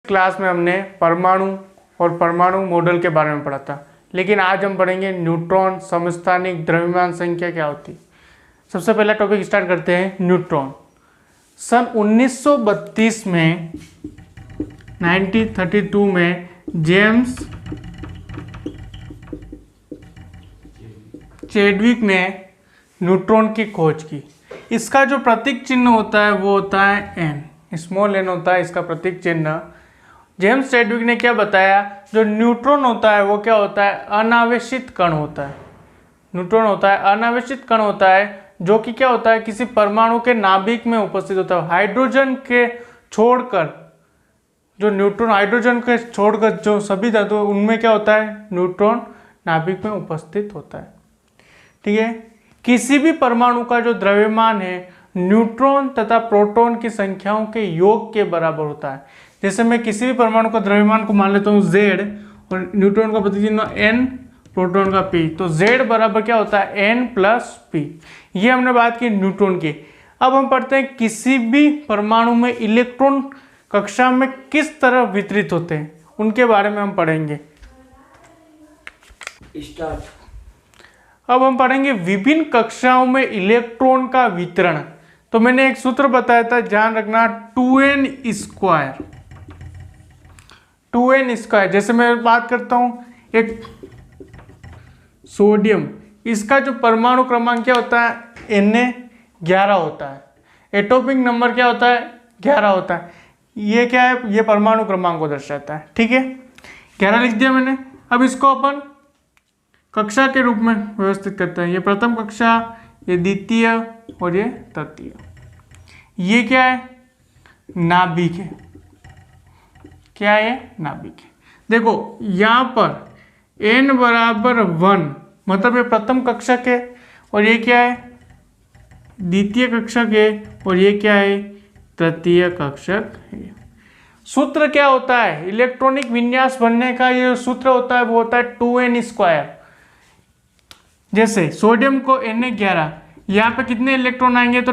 Class में हमने परमाणु और परमाणु मॉडल के बारे में पढ़ा था, लेकिन आज हम पढ़ेंगे न्यूट्रॉन, समस्थानिक द्रव्यमान संख्या क्या होती है। सबसे पहला टॉपिक स्टार्ट करते हैं न्यूट्रॉन। सन 1932 में 1932 में जेम्स चैडविक ने न्यूट्रॉन की खोज की। इसका जो प्रतीक चिन्ह होता है वो होता है एन, स्मॉल एन होता है इसका प्रतीक चिन्ह। जेम्स चैडविक ने क्या बताया, जो न्यूट्रॉन होता है वो क्या होता है, अनावेशित कण होता है। न्यूट्रॉन होता है अनावेशित कण होता है, जो कि क्या होता है, किसी परमाणु के नाभिक में उपस्थित होता है। हाइड्रोजन के छोड़कर, जो न्यूट्रॉन हाइड्रोजन के छोड़कर जो सभी धातु उनमें क्या होता है, न्यूट्रॉन नाभिक में उपस्थित होता है। ठीक है, किसी भी परमाणु का जो द्रव्यमान है न्यूट्रॉन तथा प्रोटॉन की संख्याओं के योग के बराबर होता है। जैसे मैं किसी भी परमाणु का द्रव्यमान को मान लेता हूँ Z और न्यूट्रॉन का प्रतीक चिन्ह N, प्रोटॉन का P, तो Z बराबर क्या होता है N प्लस P। ये हमने बात की न्यूट्रॉन की। अब हम पढ़ते हैं किसी भी परमाणु में इलेक्ट्रॉन कक्षा में किस तरह वितरित होते हैं, उनके बारे में हम पढ़ेंगे। अब हम पढ़ेंगे विभिन्न कक्षाओं में इलेक्ट्रॉन का वितरण। तो मैंने एक सूत्र बताया था, ध्यान रखना, 2n स्क्वायर। 2n स्क्वायर, जैसे मैं बात करता हूं एक सोडियम, इसका जो परमाणु क्रमांक क्या होता है, Na11 होता है। एटॉमिक नंबर क्या होता है, 11 होता है। ये क्या है, ये परमाणु क्रमांक को दर्शाता है। ठीक है, 11 लिख दिया मैंने। अब इसको अपन कक्षा के रूप में व्यवस्थित करते हैं। ये प्रथम कक्षा, ये द्वितीय और ये तृतीय। ये क्या है, नाभिक है। क्या है, नाभिक है। देखो यहाँ पर n बराबर 1 मतलब ये प्रथम कक्षा के, और ये क्या है, द्वितीय कक्षा के, और ये क्या है, तृतीय कक्षक है। सूत्र क्या होता है, इलेक्ट्रॉनिक विन्यास बनने का ये सूत्र होता है वो होता है 2n स्क्वायर। जैसे सोडियम को Na11, यहाँ पे कितने इलेक्ट्रॉन आएंगे, तो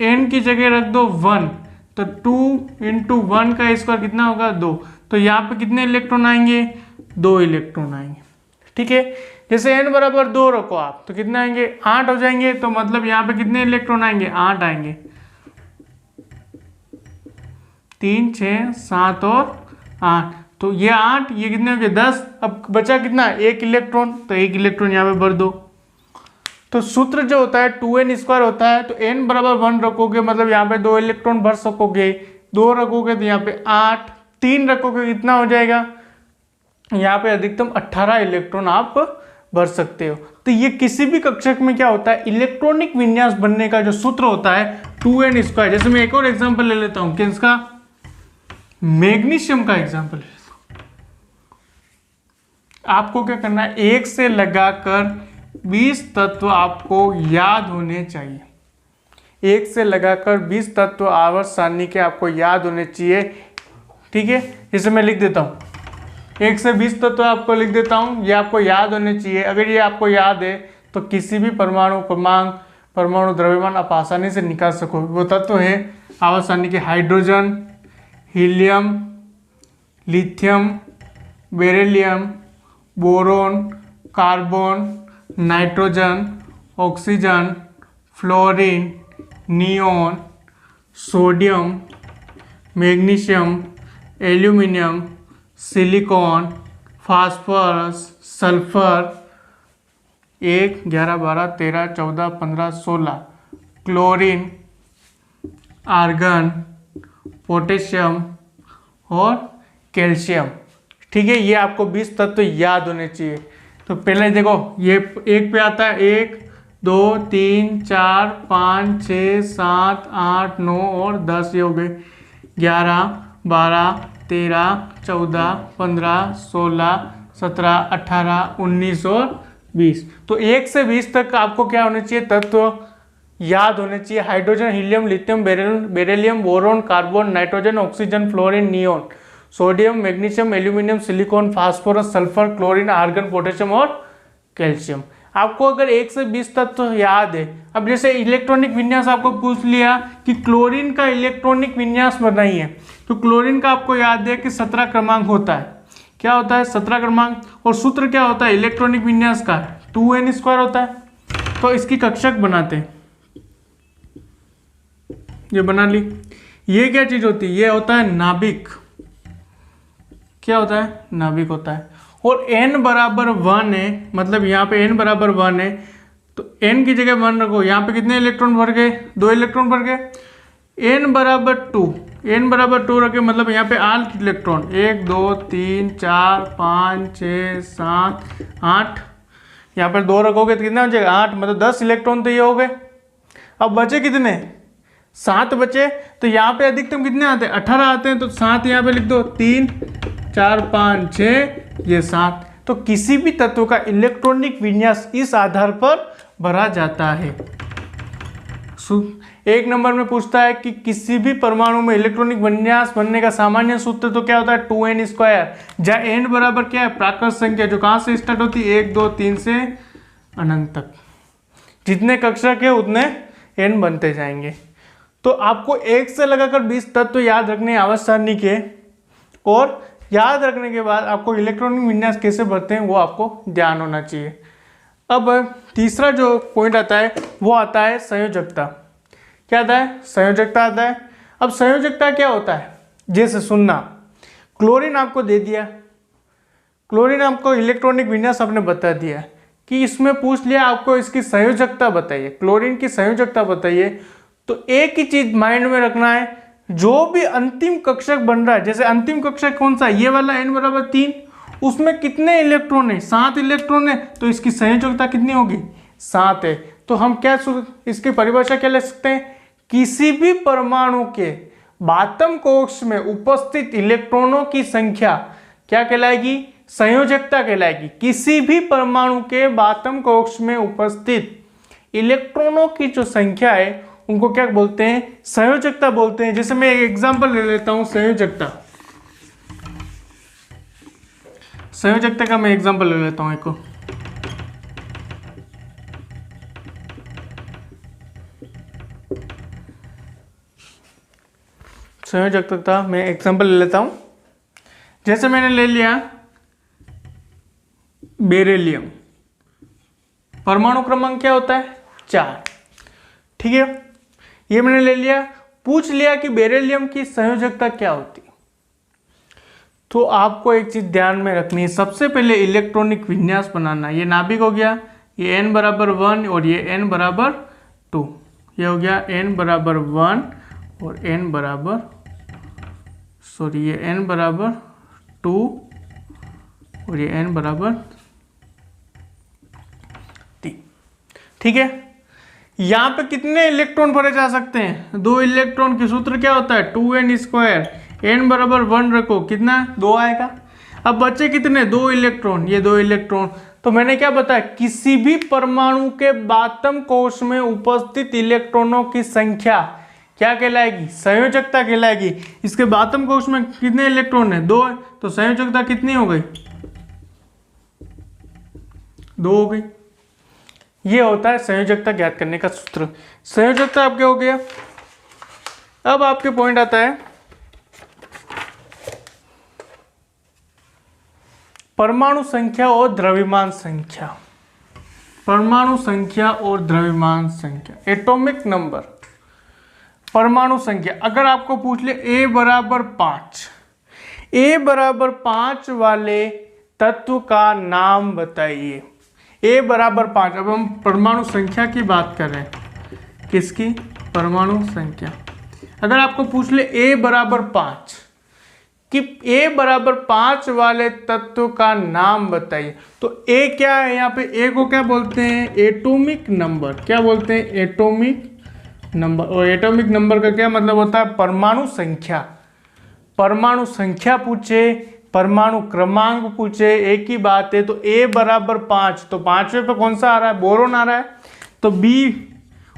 n की जगह रख दो 1, तो 2 इंटू 1 का स्क्वायर कितना होगा, 2। तो यहाँ पे कितने इलेक्ट्रॉन आएंगे, 2 इलेक्ट्रॉन आएंगे। ठीक है, जैसे n बराबर 2 रखो आप, तो कितने आएंगे, 8 हो जाएंगे। तो मतलब यहाँ पे कितने इलेक्ट्रॉन आएंगे, 8 आएंगे। 3, 6, 7 और 8, तो ये 8, ये कितने हो गए, 10। अब बचा कितना, 1 इलेक्ट्रॉन, तो 1 इलेक्ट्रॉन यहाँ पे भर दो। तो सूत्र जो होता है 2n स्क्वायर होता है। तो n बराबर 1 रखोगे मतलब यहाँ पे 2 इलेक्ट्रॉन भर सकोगे। 2 रखोगे तो यहाँ पे 8, 3 रखोगे कितना हो जाएगा, यहाँ पे अधिकतम 18 इलेक्ट्रॉन आप भर सकते हो। तो ये किसी भी कक्षक में क्या होता है, इलेक्ट्रॉनिक विन्यास बनने का जो सूत्र होता है 2n स्क्वायर। जैसे मैं एक और एग्जाम्पल ले लेता हूँ, किसका, मैग्नीशियम का एग्जाम्पल ले लेता हूँ। आपको क्या करना है, 1 से लगाकर 20 तत्व आपको याद होने चाहिए। 1 से लगाकर 20 तत्व आवर्त सारणी के आपको याद होने चाहिए। ठीक है, जैसे मैं लिख देता हूँ 1 से 20 तत्व आपको लिख देता हूँ, ये आपको याद होने चाहिए। अगर ये आपको याद है तो किसी भी परमाणु क्रमांक, परमाणु द्रव्यमान आप आसानी से निकाल सको। वो तत्व है आवर्त सारणी के hydrogen, helium, lithium, beryllium, boron, carbon, nitrogen, oxygen, fluorine, neon, sodium, magnesium, aluminium, silicon, phosphorus, sulphur, 1, 11, 12, 13, 14, 15, 16, chlorine, argon, potassium और कैल्शियम। ठीक है, ये आपको 20 तत्व याद होने चाहिए। तो पहले देखो ये 1 पे आता है, 1, 2, 3, 4, 5, 6, 7, 8, 9 और 10, ये हो गए 11, 12, 13, 14, 15, 16, 17, 18, 19 और 20। तो 1 से 20 तक आपको क्या होने चाहिए, तत्व याद होने चाहिए। Hydrogen, helium, lithium, beryllium, boron, carbon, nitrogen, oxygen, fluorine, neon, sodium, magnesium, aluminium, silicon, phosphorus, sulphur, chlorine, argon, potassium और कैल्शियम। आपको अगर 1 से 20 तत्व याद है, अब जैसे इलेक्ट्रॉनिक विन्यास आपको पूछ लिया कि क्लोरीन का इलेक्ट्रॉनिक विन्यास बनाइए, तो क्लोरीन का आपको याद है कि 17 क्रमांक होता है। क्या होता है? 17 क्रमांक। और सूत्र क्या होता है इलेक्ट्रॉनिक विन्यास का? 2n² होता है। तो इसकी कक्षक बनाते हैं, ये बना ली। ये क्या चीज होती है? ये होता है नाभिक। क्या होता है? नाभिक होता है। और n बराबर 1 है, मतलब यहाँ पे n बराबर 1 है, तो n की जगह 1 रखो। यहाँ पे कितने इलेक्ट्रॉन भर गए? 2 इलेक्ट्रॉन भर गए। n बराबर 2, n बराबर 2 रखे, मतलब यहाँ पे 8 इलेक्ट्रॉन, 1 2 3 4 5 6 7 8, यहाँ पर 2 रखोगे तो कितना हो जाएगा? 8, मतलब 10 इलेक्ट्रॉन तो ये हो गए। अब बचे कितने? 7 बचे। तो यहाँ पे अधिकतम कितने आते हैं? 18 आते हैं। तो 7 यहाँ पे लिख दो, 3 4 5 6, ये 7। तो किसी भी तत्व का इलेक्ट्रॉनिक विन्यास इस आधार पर भरा जाता है। 1 नंबर में पूछता है कि किसी भी परमाणु में इलेक्ट्रॉनिक विन्यास बनने का सामान्य सूत्र तो क्या होता है? 2n², जहाँ n बराबर क्या है? प्राकृत संख्या, जो कहाँ से स्टार्ट होती है? 1 2 3 से अनंत तक। जितने कक्षक है उतने n बनते जाएंगे। तो आपको 1 से लगाकर 20 तत्व याद रखने आवर्त सारणी के, और याद रखने के बाद आपको इलेक्ट्रॉनिक विन्यास कैसे बढ़ते हैं वो आपको ध्यान होना चाहिए। अब तीसरा जो पॉइंट आता है वो आता है संयोजकता। क्या आता है? संयोजकता आता है। अब संयोजकता क्या होता है? जैसे सुनना, क्लोरीन आपको दे दिया, क्लोरीन आपको इलेक्ट्रॉनिक विन्यास आपने बता दिया कि इसमें पूछ लिया आपको इसकी संयोजकता बताइए, क्लोरीन की संयोजकता बताइए। तो एक ही चीज माइंड में रखना है, जो भी अंतिम कक्षक बन रहा है, जैसे अंतिम कक्षक कौन सा? ये वाला n बराबर 3, उसमें कितने इलेक्ट्रॉन है? 7 इलेक्ट्रॉन है। तो इसकी संयोजकता कितनी होगी? 7 है। तो हम क्या इसकी परिभाषा क्या ले सकते हैं? किसी भी परमाणु के बातम कोष्ठ में उपस्थित इलेक्ट्रॉनों की संख्या क्या कहलाएगी? संयोजकता कहलाएगी। किसी भी परमाणु के बातम कोष्ठ में उपस्थित इलेक्ट्रॉनों की जो संख्या है उनको क्या बोलते हैं? संयोजकता बोलते हैं। जैसे मैं एक एग्जांपल ले लेता हूं, संयोजकता, संयोजकता का मैं एग्जांपल ले लेता हूं एक को। संयोजकता मैं एग्जांपल ले लेता हूं। जैसे मैंने ले लिया बेरिलियम, परमाणु क्रमांक क्या होता है? 4। ठीक है, ये मैंने ले लिया। पूछ लिया कि बेरिलियम की संयोजकता क्या होती है। तो आपको एक चीज ध्यान में रखनी है, सबसे पहले इलेक्ट्रॉनिक विन्यास बनाना। ये नाभिक हो गया, ये n बराबर 1 और ये n बराबर 2, ये हो गया n बराबर 1 और n बराबर, सॉरी ये n बराबर 2 और ये n बराबर 3। ठीक है, यहाँ पे कितने इलेक्ट्रॉन भरे जा सकते हैं? 2 इलेक्ट्रॉन की सूत्र क्या होता है? 2n², n बराबर 1 रखो, कितना? 2 आएगा। अब बचे कितने? 2 इलेक्ट्रॉन, ये 2 इलेक्ट्रॉन। तो मैंने क्या बताया? किसी भी परमाणु के बातम कोश में उपस्थित इलेक्ट्रॉनों की संख्या क्या कहलाएगी? संयोजकता कहलाएगी। इसके बातम कोश में कितने इलेक्ट्रॉन है? 2 है। तो संयोजकता कितनी हो गई? 2 हो गई। ये होता है संयोजकता ज्ञात करने का सूत्र। संयोजकता आपके हो गया। अब आपके पॉइंट आता है परमाणु संख्या और द्रव्यमान संख्या। परमाणु संख्या और द्रव्यमान संख्या, एटॉमिक नंबर। परमाणु संख्या अगर आपको पूछ ले a बराबर 5, a बराबर 5 वाले तत्व का नाम बताइए। a बराबर 5, अब हम परमाणु संख्या की बात कर रहे हैं। किसकी? परमाणु संख्या। अगर आपको पूछ ले a बराबर 5 कि a बराबर 5 वाले तत्व का नाम बताइए, तो a क्या है? यहाँ पे a को क्या बोलते हैं? Atomic number. क्या बोलते हैं? Atomic number. और एटॉमिक नंबर का क्या मतलब होता है? परमाणु संख्या। परमाणु संख्या पूछे, परमाणु क्रमांक पूछे, एक ही बात है। तो a बराबर 5, तो 5वें पे कौन सा आ रहा है? बोरोन आ रहा है। तो b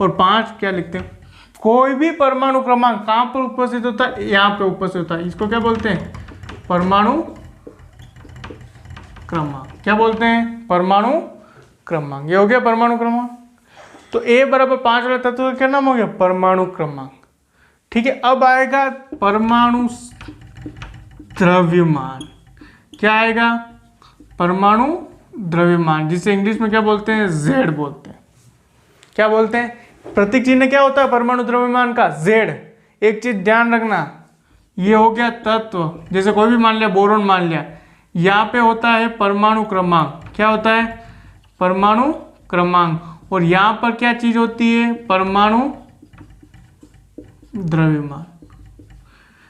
और 5 क्या लिखते हैं? कोई भी परमाणु क्रमांक कहाँ पर उपस्थित होता है? यहाँ पे उपस्थित होता है। इसको क्या बोलते हैं? परमाणु क्रमांक। क्या बोलते हैं? परमाणु क्रमांक। ये हो गया परमाणु क्रमांक। तो A बराबर 5 वाला तत्व का क्या नाम हो गया? परमाणु क्रमांक। ठीक है, अब आएगा परमाणु द्रव्यमान। क्या आएगा? परमाणु द्रव्यमान, जिसे इंग्लिश में क्या बोलते हैं? Z बोलते हैं। क्या बोलते हैं? प्रतीक चिन्ह क्या होता है परमाणु द्रव्यमान का? Z। एक चीज ध्यान रखना, ये हो गया तत्व, जैसे कोई भी मान लिया, बोरोन मान लिया, यहाँ पे होता है परमाणु क्रमांक। क्या होता है? परमाणु क्रमांक। और यहाँ पर क्या चीज होती है? परमाणु द्रव्यमान।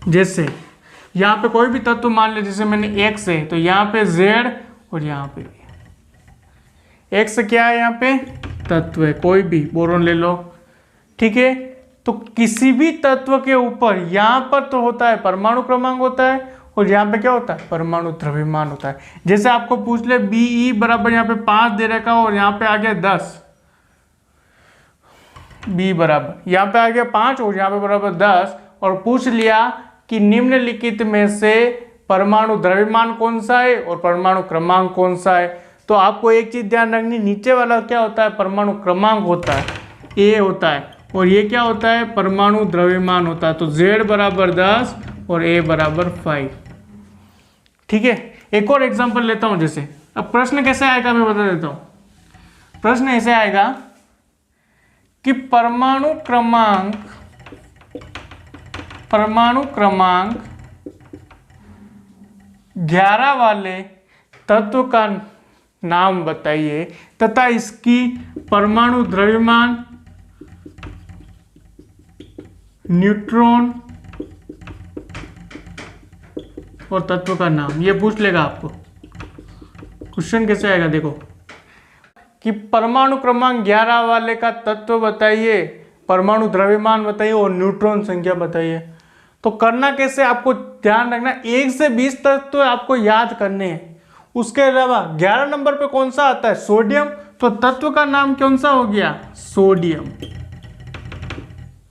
जैसे यहाँ पे कोई भी तत्व मान लिया, जैसे मैंने X है, तो यहाँ पे Z और यहाँ पे X क्या है? यहाँ पे तत्व है, कोई भी बोरोन ले लो। ठीक है, तो किसी भी तत्व के ऊपर यहाँ पर तो होता है परमाणु क्रमांक होता है, और यहाँ पे क्या होता है? परमाणु द्रव्यमान होता है। जैसे आपको पूछ ले Be बराबर यहाँ पे 5 दे रखा और यहाँ पे आ गया 10, B बराबर यहाँ पे आ गया 5 और यहाँ पे बराबर 10, और पूछ लिया कि निम्नलिखित में से परमाणु द्रव्यमान कौन सा है और परमाणु क्रमांक कौन सा है, तो आपको एक चीज ध्यान रखनी, नीचे वाला क्या होता है? परमाणु क्रमांक होता है, A होता है, और ये क्या होता है? परमाणु द्रव्यमान होता है। तो Z बराबर 10 और A बराबर 5। ठीक है, एक और एग्जांपल लेता हूं। जैसे अब प्रश्न कैसे आएगा मैं बता देता हूं। प्रश्न ऐसे आएगा कि परमाणु क्रमांक 11 वाले तत्व का नाम बताइए तथा इसकी परमाणु द्रव्यमान, न्यूट्रॉन और तत्व का नाम। ये पूछ लेगा आपको। क्वेश्चन कैसे आएगा देखो, कि परमाणु क्रमांक 11 वाले का तत्व बताइए, परमाणु द्रव्यमान बताइए और न्यूट्रॉन संख्या बताइए। तो करना कैसे आपको ध्यान रखना, 1 से 20 तत्व आपको याद करने हैं। उसके अलावा 11 नंबर पे कौन सा आता है? सोडियम। तो तत्व का नाम कौन सा हो गया? सोडियम।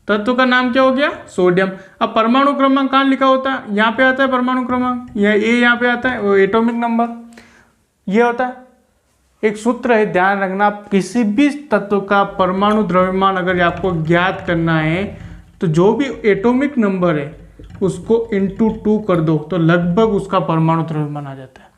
तत्व का नाम क्या हो गया? सोडियम। अब परमाणु क्रमांक कहाँ लिखा होता है? यहाँ पे आता है परमाणु क्रमांक, यह A यहाँ पे आता है, वो एटॉमिक नंबर ये होता है। एक सूत्र है, ध्यान रखना, किसी भी तत्व का परमाणु द्रव्यमान अगर आपको ज्ञात करना है तो जो भी एटॉमिक नंबर है उसको इंटू 2 कर दो तो लगभग उसका परमाणु द्रव्यमान आ जाता है।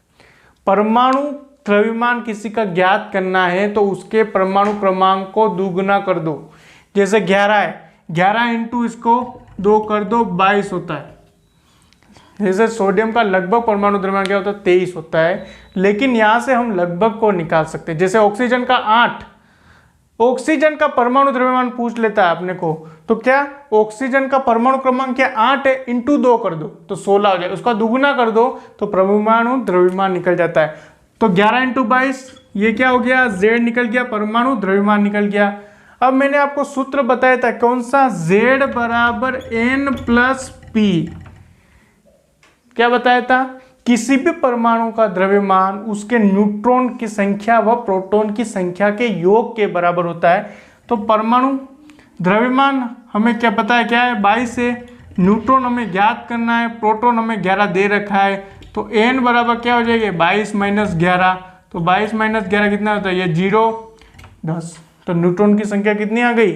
परमाणु द्रव्यमान किसी का ज्ञात करना है तो उसके परमाणु क्रमांक को दुगुना कर दो। जैसे 11 है, 11 इंटू इसको 2 कर दो 22 होता है। जैसे सोडियम का लगभग परमाणु द्रव्यमान क्या होता है? 23 होता है, लेकिन यहाँ से हम लगभग को निकाल सकते हैं। जैसे ऑक्सीजन का 8, ऑक्सीजन का परमाणु द्रव्यमान पूछ लेता है अपने को, तो क्या ऑक्सीजन का परमाणु क्रमांक क्या 8 है, इंटू 2 कर दो तो 16 हो जाए, उसका दुगुना कर दो तो परमाणु द्रव्यमान निकल जाता है। तो 11 इंटू 22 ये क्या हो गया? Z निकल गया, परमाणु द्रव्यमान निकल गया। अब मैंने आपको सूत्र बताया था कौन सा? Z बराबर N प्लस P। क्या बताया था? किसी भी परमाणु का द्रव्यमान उसके न्यूट्रॉन की संख्या व प्रोटॉन की संख्या के योग के बराबर होता है। तो परमाणु द्रव्यमान हमें क्या पता है क्या है? 22 है। न्यूट्रॉन हमें ज्ञात करना है, प्रोटॉन हमें 11 दे रखा है, तो n बराबर क्या हो जाएगा? 22 माइनस 11। तो 22 माइनस 11 कितना होता है? ये 0 10। तो न्यूट्रॉन की संख्या कितनी आ गई?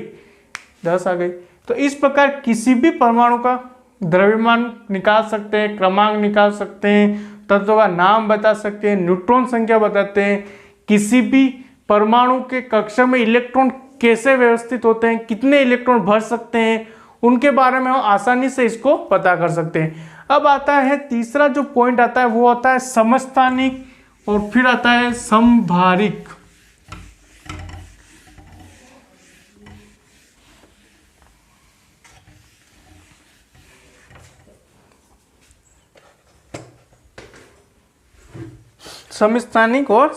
10 आ गई। तो इस प्रकार किसी भी परमाणु का द्रव्यमान निकाल सकते हैं, क्रमांक निकाल सकते हैं, तत्व का नाम बता सकते हैं, न्यूट्रॉन संख्या बताते हैं, किसी भी परमाणु के कक्षा में इलेक्ट्रॉन कैसे व्यवस्थित होते हैं, कितने इलेक्ट्रॉन भर सकते हैं, उनके बारे में हम आसानी से इसको पता कर सकते हैं। अब आता है तीसरा जो पॉइंट आता है वो आता है समस्थानिक और फिर आता है समभारिक। समस्थानिक और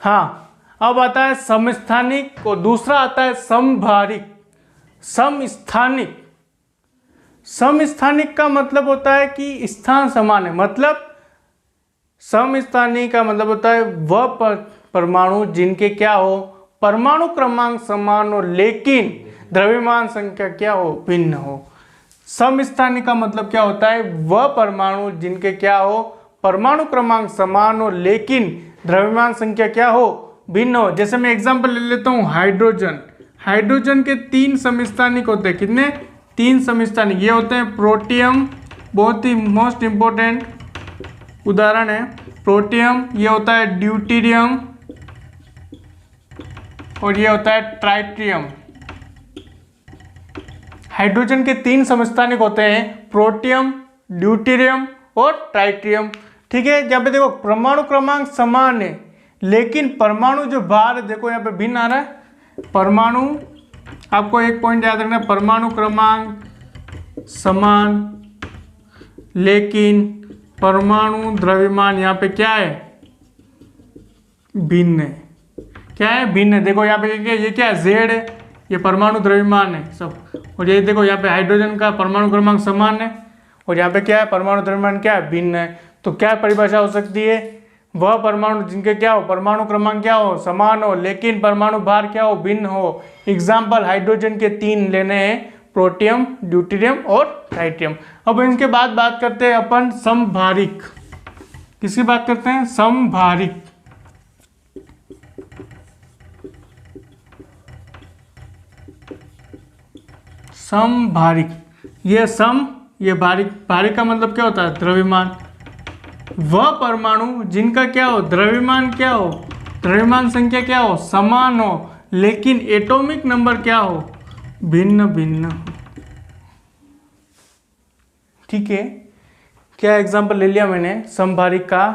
हाँ, अब आता है समस्थानिक और दूसरा आता है समभारिक। समस्थानिक, समस्थानिक का मतलब होता है कि स्थान समान है, मतलब समस्थानिक का मतलब होता है वह परमाणु जिनके क्या हो? परमाणु क्रमांक समान हो लेकिन द्रव्यमान संख्या क्या हो? भिन्न हो। समस्थानिक का मतलब क्या होता है? वह परमाणु जिनके क्या हो? परमाणु क्रमांक समान हो लेकिन द्रव्यमान संख्या क्या हो? भिन्न हो। जैसे मैं एग्जांपल ले लेता हूँ हाइड्रोजन। हाइड्रोजन के 3 समस्थानिक होते हैं। कितने? 3 समस्थानिक। ये होते हैं प्रोटियम, बहुत ही मोस्ट इंपॉर्टेंट उदाहरण है प्रोटियम। ये होता है ड्यूटेरियम और ये होता है ट्राइटियम। हाइड्रोजन के 3 समस्थानिक होते हैं प्रोटियम, ड्यूटेरियम और ट्राइटियम। ठीक है, यहाँ पे देखो परमाणु क्रमांक समान है, लेकिन परमाणु जो बाहर है देखो यहाँ पे भिन्न आ रहा है। परमाणु, आपको एक पॉइंट याद रखना, परमाणु क्रमांक समान लेकिन परमाणु द्रव्यमान यहाँ पे क्या है? भिन्न है। क्या है? भिन्न है। देखो यहाँ पे ये क्या है? Z है, ये परमाणु द्रव्यमान है सब। और ये देखो यहाँ पे हाइड्रोजन का परमाणु क्रमांक समान है और यहाँ पे क्या है? परमाणु द्रव्यमान क्या है? भिन्न है। तो क्या परिभाषा हो सकती है? वह परमाणु जिनके क्या हो? परमाणु क्रमांक क्या हो? समान हो, लेकिन परमाणु भार क्या हो? भिन्न हो। एग्जाम्पल हाइड्रोजन के 3 लेने हैं, प्रोटियम, ड्यूटेरियम और ट्राइटियम। अब इनके बाद बात करते हैं अपन समभारिक। किसकी बात करते हैं? समभारिक। समभारिक, ये सम, ये भारिक। भारिक का मतलब क्या होता है? द्रव्यमान। वह परमाणु जिनका क्या हो? द्रव्यमान क्या हो? द्रव्यमान संख्या क्या हो? समान हो, लेकिन एटॉमिक नंबर क्या हो? भिन्न भिन्न। ठीक है, क्या एग्जांपल ले लिया मैंने समभारिक का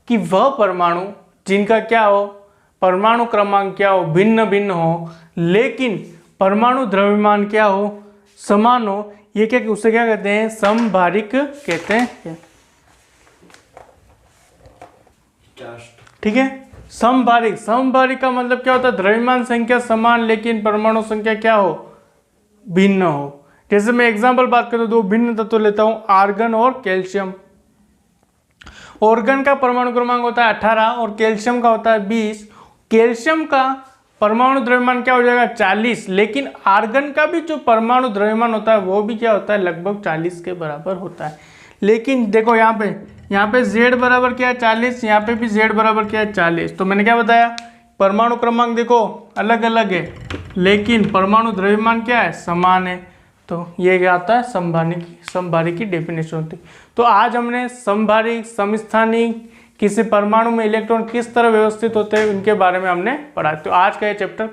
कि वह परमाणु जिनका क्या हो? परमाणु क्रमांक क्या हो? भिन्न भिन्न हो, लेकिन परमाणु द्रव्यमान क्या हो? समान हो। ये क्या, उसे क्या कहते हैं? समभारिक कहते हैं। ठीक है, समभारिक। समभारिक का मतलब क्या होता है? द्रव्यमान संख्या समान लेकिन परमाणु संख्या क्या हो? भिन्न हो। जैसे मैं एग्जांपल बात करूं, 2 भिन्न तत्व लेता हूं, आर्गन और कैल्शियम। ऑर्गन का परमाणु क्रमांक होता है 18 और कैल्शियम का होता है 20। कैल्शियम का परमाणु द्रव्यमान क्या हो जाएगा? 40, लेकिन आर्गन का भी जो परमाणु द्रव्यमान होता है वो भी क्या होता है? लगभग 40 के बराबर होता है। लेकिन देखो यहाँ पे Z बराबर क्या है? 40, यहाँ पे भी Z बराबर क्या है? 40। तो मैंने क्या बताया? परमाणु क्रमांक देखो अलग अलग है, लेकिन परमाणु द्रव्यमान क्या है? समान है। तो ये क्या आता है? समभारिक की डेफिनेशन होती है। तो आज हमने समभारिक, समस्थानिक, किसी परमाणु में इलेक्ट्रॉन किस तरह व्यवस्थित होते हैं उनके बारे में हमने पढ़ा। तो आज का ये चैप्टर